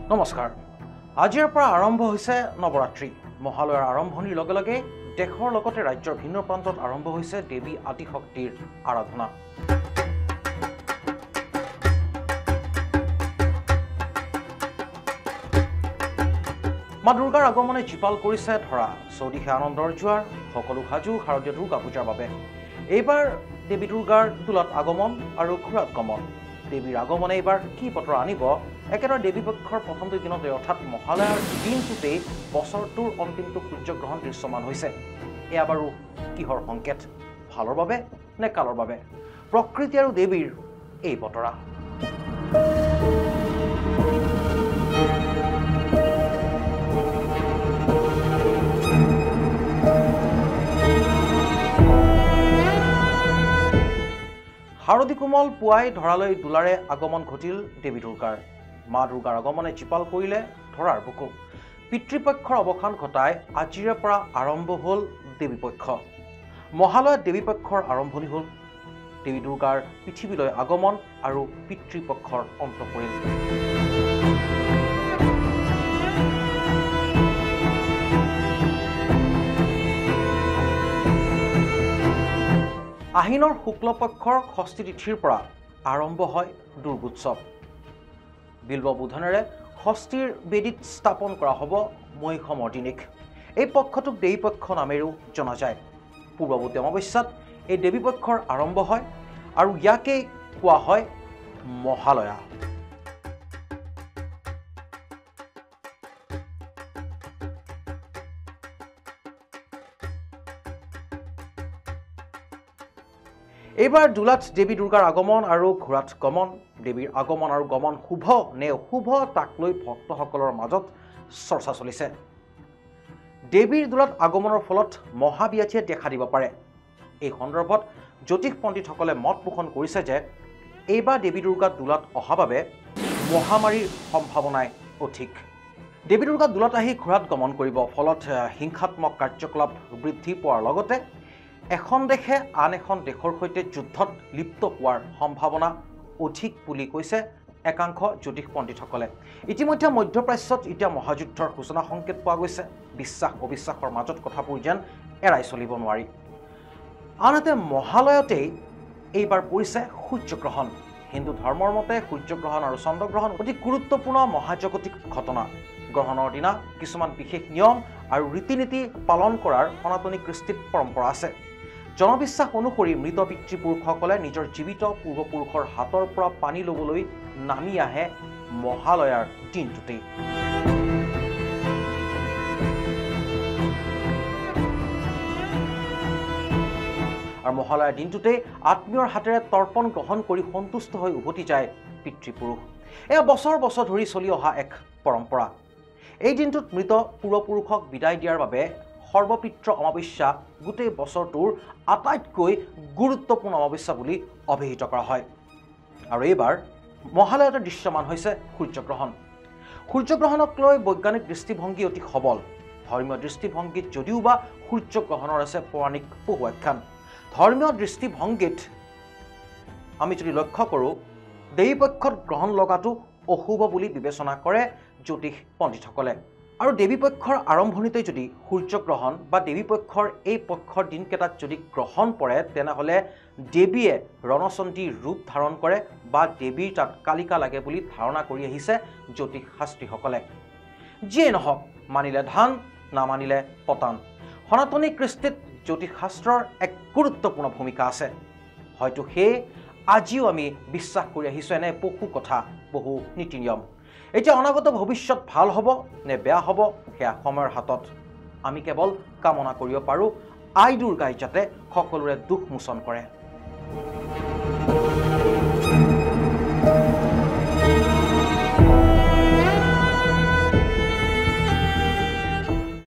নমস্কাৰ। আজিৰ পৰা আৰম্ভ হৈছে নৱৰাত্ৰি। মহালয়াৰ আৰম্ভণিৰ লগে লগে দেশৰ লগতে ৰাজ্যৰ ভিন্ন প্ৰান্তত আৰম্ভ হৈছে দেৱী আদিশক্তিৰ আৰাধনা। মা দুৰ্গাৰ আগমনে জীপাল কৰিছে ধৰা, চৌদিশে আনন্দৰ জোৱাৰ, সকলো সাজু শাৰদীয় দুৰ্গা পূজাৰ বাবে। এইবাৰ দেৱী দুৰ্গাৰ দোলত আগমন আৰু ঘোঁৰাত গমন। দেৱীৰ আগমনে এইবাৰ কি বতৰ আনিব? একেদৰে দেৱী পক্ষৰ প্ৰথমটো দিনতে অৰ্থাৎ মহালয়াৰ দিনটোতেই বছৰটোৰ অন্তিমটো সূৰ্যগ্ৰহণ দৃশ্যমান হৈছে। এয়া বাৰু কিহৰ সংকেত? ভালৰ বাবে নে কালৰ বাবে? প্ৰকৃতি আৰু দেৱীৰ এই বতৰা। শাৰদী কোমল পুৱাই ধৰালৈ দোলাৰে আগমন ঘটিল দেৱী দুৰ্গাৰ। মা দুৰ্গাৰ আগমনে জীপাল কৰিলে ধৰাৰ বুকু। পিতৃপক্ষৰ অৱসান ঘটাই আজিৰে পৰা আৰম্ভ হ'ল দেৱী পক্ষ। মহালয়াত দেৱী পক্ষৰ আৰম্ভণি হ'ল। দেৱী দুৰ্গাৰ পৃথিৱীলৈ আগমন আৰু পিতৃপক্ষৰ অন্ত পৰিল। আহিনৰ শুক্লপক্ষৰ ষষ্ঠী তিথিৰ পৰা আৰম্ভ হয় দুৰ্গোৎসৱ। বিল্ববোধনেৰে ষষ্ঠীৰ বেদীত স্থাপন কৰা হ'ব মহিষমৰ্দিনীক। এই পক্ষটোক দেৱী পক্ষ নামেৰেও জনা যায়। পূৰ্বৱৰ্তী অমাৱস্যাত এই দেৱী পক্ষৰ আৰম্ভ হয় আৰু ইয়াকেই কোৱা হয় মহালয়া। এইবাৰ দোলাত দেৱী দুৰ্গাৰ আগমন আৰু ঘোঁৰাত গমন। দেৱীৰ আগমন আৰু গমন শুভ নে অশুভ তাক লৈ ভক্তসকলৰ মাজত চৰ্চা চলিছে। দেৱীৰ দোলাত আগমনৰ ফলত মহাব্যাধিয়ে দেখা দিব পাৰে। এই সন্দৰ্ভত জ্যোতিষ পণ্ডিতসকলে মত পোষণ কৰিছে যে এইবাৰ দেৱী দুৰ্গা দোলাত অহা বাবে মহামাৰীৰ সম্ভাৱনাই অধিক। দেৱী দুৰ্গা দোলাত আহি ঘোঁৰাত গমন কৰিব, ফলত হিংসাত্মক কাৰ্যকলাপ বৃদ্ধি পোৱাৰ লগতে এখন দেশে আন এখন দেশৰ সৈতে যুদ্ধত লিপ্ত হোৱাৰ সম্ভাৱনা অধিক বুলি কৈছে একাংশ জ্যোতিষ পণ্ডিতসকলে। ইতিমধ্যে মধ্যপ্ৰাচ্যত এতিয়া মহাযুদ্ধৰ সূচনা সংকেত পোৱা গৈছে। বিশ্বাস অবিশ্বাসৰ মাজত কথাবোৰ যেন এৰাই চলিব নোৱাৰি। আনহাতে মহালয়তেই এইবাৰ পৰিছে সূৰ্যগ্ৰহণ। হিন্দু ধৰ্মৰ মতে সূৰ্যগ্ৰহণ আৰু চন্দ্ৰগ্ৰহণ অতি গুৰুত্বপূৰ্ণ মহাজাগতিক ঘটনা। গ্ৰহণৰ দিনা কিছুমান বিশেষ নিয়ম আৰু ৰীতি নীতি পালন কৰাৰ সনাতনী কৃষ্টিত পৰম্পৰা আছে। জনবিশ্বাস অনুসৰি মৃত পিতৃপুৰুষসকলে নিজৰ জীৱিত পূৰ্বপুৰুষৰ হাতৰ পৰা পানী ল'বলৈ নামি আহে মহালয়াৰ দিনটোতেই। আৰু মহালয়াৰ দিনটোতেই আত্মীয়ৰ হাতেৰে তৰ্পণ গ্ৰহণ কৰি সন্তুষ্ট হৈ উভতি যায় পিতৃপুৰুষ। এয়া বছৰ বছৰ ধৰি চলি অহা এক পৰম্পৰা। এই দিনটোত মৃত পূৰ্বপুৰুষক বিদায় দিয়াৰ বাবে সৰ্বপিত্ৰ অমাৱস্যা গোটেই বছৰটোৰ আটাইতকৈ গুৰুত্বপূৰ্ণ অমাৱস্যা বুলি অভিহিত কৰা হয়। আৰু এইবাৰ মহালয়তে দৃশ্যমান হৈছে সূৰ্যগ্ৰহণ। সূৰ্যগ্ৰহণক লৈ বৈজ্ঞানিক দৃষ্টিভংগী অতি সবল। ধৰ্মীয় দৃষ্টিভংগীত যদিও বা সূৰ্যগ্ৰহণৰ আছে পৌৰাণিক বহু আখ্যান। ধৰ্মীয় দৃষ্টিভংগীত আমি যদি লক্ষ্য কৰোঁ, দেৱী পক্ষত গ্ৰহণ লগাটো অশুভ বুলি বিবেচনা কৰে জ্যোতিষ পণ্ডিতসকলে। আৰু দেৱী পক্ষৰ আৰম্ভণিতে যদি সূৰ্যগ্ৰহণ বা দেৱী পক্ষৰ এই পক্ষৰ দিনকেইটাত যদি গ্ৰহণ পৰে, তেনেহ'লে দেৱীয়ে ৰণচণ্ডীৰ ৰূপ ধাৰণ কৰে বা দেৱীৰ তাত কালিকা লাগে বুলি ধাৰণা কৰি আহিছে জ্যোতিষ শাস্ত্ৰীসকলে। যিয়েই নহওক, মানিলে ধান, নামানিলে পতান। সনাতনী কৃষ্টিত জ্যোতিষ শাস্ত্ৰৰ এক গুৰুত্বপূৰ্ণ ভূমিকা আছে। হয়তো সেয়ে আজিও আমি বিশ্বাস কৰি আহিছোঁ এনে বহু কথা, বহু নীতি নিয়ম। এতিয়া অনাগত ভৱিষ্যত ভাল হ'ব নে বেয়া হ'ব সেয়া সময়ৰ হাতত। আমি কেৱল কামনা কৰিব পাৰোঁ আই দুৰ্গাই যাতে সকলোৰে দুখ মোচন কৰে।